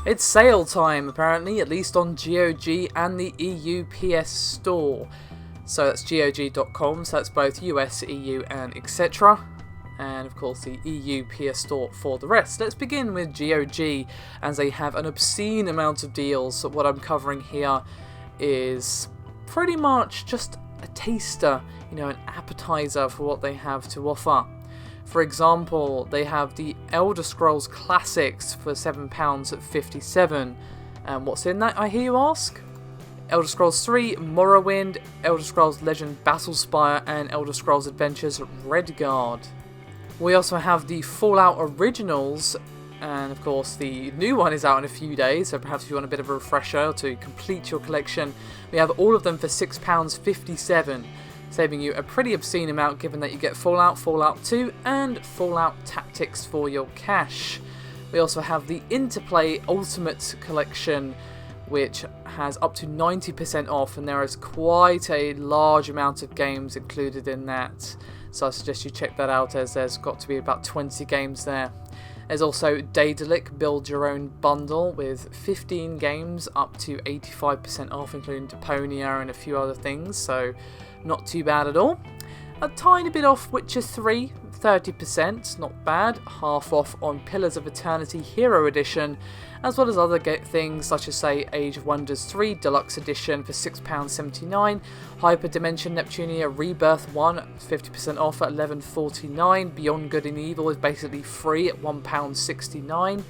It's sale time, apparently, at least on GOG and the EU PS Store. So that's GOG.com, so that's both US, EU and etc. And of course the EU PS Store for the rest. Let's begin with GOG, as they have an obscene amount of deals. So what I'm covering here is pretty much just a taster, an appetizer for what they have to offer. For example, they have the Elder Scrolls Classics for £7.57. And what's in that, I hear you ask? Elder Scrolls 3, Morrowind, Elder Scrolls Legend Battlespire, and Elder Scrolls Adventures Redguard. We also have the Fallout Originals, and of course the new one is out in a few days, so perhaps if you want a bit of a refresher to complete your collection, we have all of them for £6.57. Saving you a pretty obscene amount given that you get Fallout, Fallout 2 and Fallout Tactics for your cash. We also have the Interplay Ultimate Collection, which has up to 90% off, and there is quite a large amount of games included in that. So I suggest you check that out, as there's got to be about 20 games there. There's also Daedalic Build Your Own Bundle with 15 games up to 85% off, including Deponia and a few other things, so not too bad at all. A tiny bit off Witcher 3, 30%, not bad. Half off on Pillars of Eternity Hero Edition, as well as other things such as, say, Age of Wonders 3 Deluxe Edition for £6.79. Hyperdimension Neptunia Rebirth 1, 50% off at £11.49. Beyond Good and Evil is basically free at £1.69.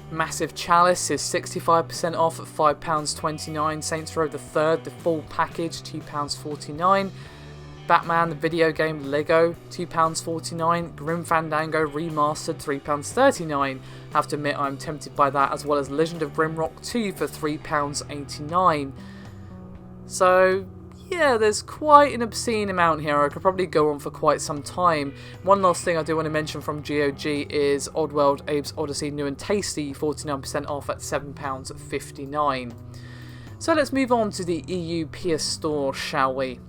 Massive Chalice is 65% off at £5.29. Saints Row the Third, the full package, £2.49. Batman the video game Lego, £2.49. Grim Fandango Remastered, £3.39. Have to admit I'm tempted by that, as well as Legend of Grimrock 2 for £3.89. So yeah, there's quite an obscene amount here. I could probably go on for quite some time. One last thing I do want to mention from GOG is Oddworld Abe's Odyssey New and Tasty, 49% off at £7.59. So let's move on to the EU PS Store, shall we?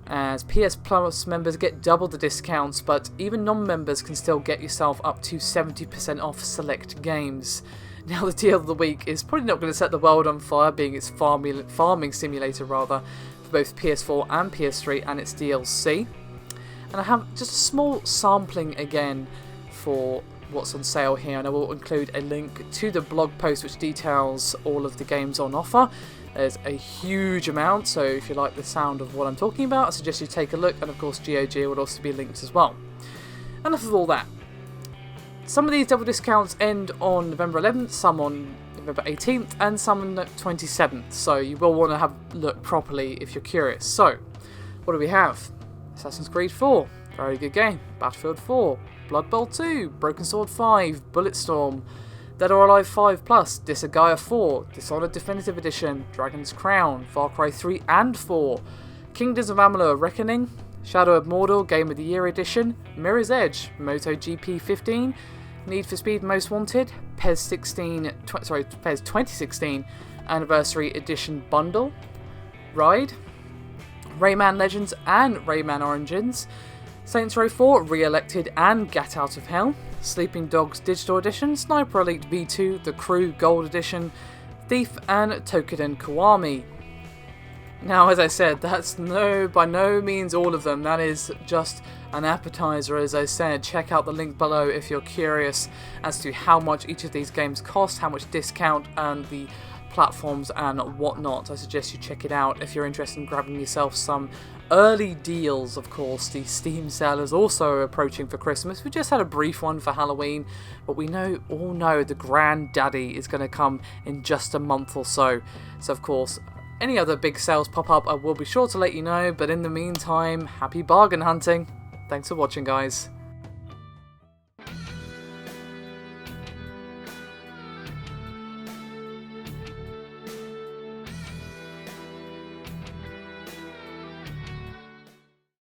As PS Plus members get double the discounts, but even non-members can still get yourself up to 70% off select games. Now the deal of the week is probably not going to set the world on fire, being its farming simulator rather, for both PS4 and PS3 and its DLC. And I have just a small sampling again for what's on sale here, and I will include a link to the blog post which details all of the games on offer. There's a huge amount, so if you like the sound of what I'm talking about, I suggest you take a look, and of course GOG will also be linked as well. Enough of all that. Some of these double discounts end on November 11th, some on November 18th, and some on the 27th, so you will want to have a look properly if you're curious. So, what do we have? Assassin's Creed 4, very good game. Battlefield 4, Blood Bowl 2, Broken Sword 5, Bulletstorm, Dead or Alive 5 Plus, Disgaea 4, Dishonored Definitive Edition, Dragon's Crown, Far Cry 3 and 4, Kingdoms of Amalur Reckoning, Shadow of Mordor Game of the Year Edition, Mirror's Edge, MotoGP 15, Need for Speed Most Wanted, PES 2016 Anniversary Edition Bundle, Ride, Rayman Legends and Rayman Origins, Saints Row 4 Re-Elected and Get Out of Hell, Sleeping Dogs Digital Edition, Sniper Elite V2 The Crew Gold Edition, Thief and Tokuden Kiwami. Now, as I said, that's by no means all of them. That is just an appetizer, as I said. Check out the link below if you're curious as to how much each of these games cost, how much discount, and the platforms and whatnot. I suggest you check it out if you're interested in grabbing yourself some early deals. Of course, the Steam sale is also approaching for Christmas. We just had a brief one for Halloween, but we all know the granddaddy is going to come in just a month or so. So of course, any other big sales pop up, I will be sure to let you know, but in the meantime, happy bargain hunting. Thanks for watching, guys.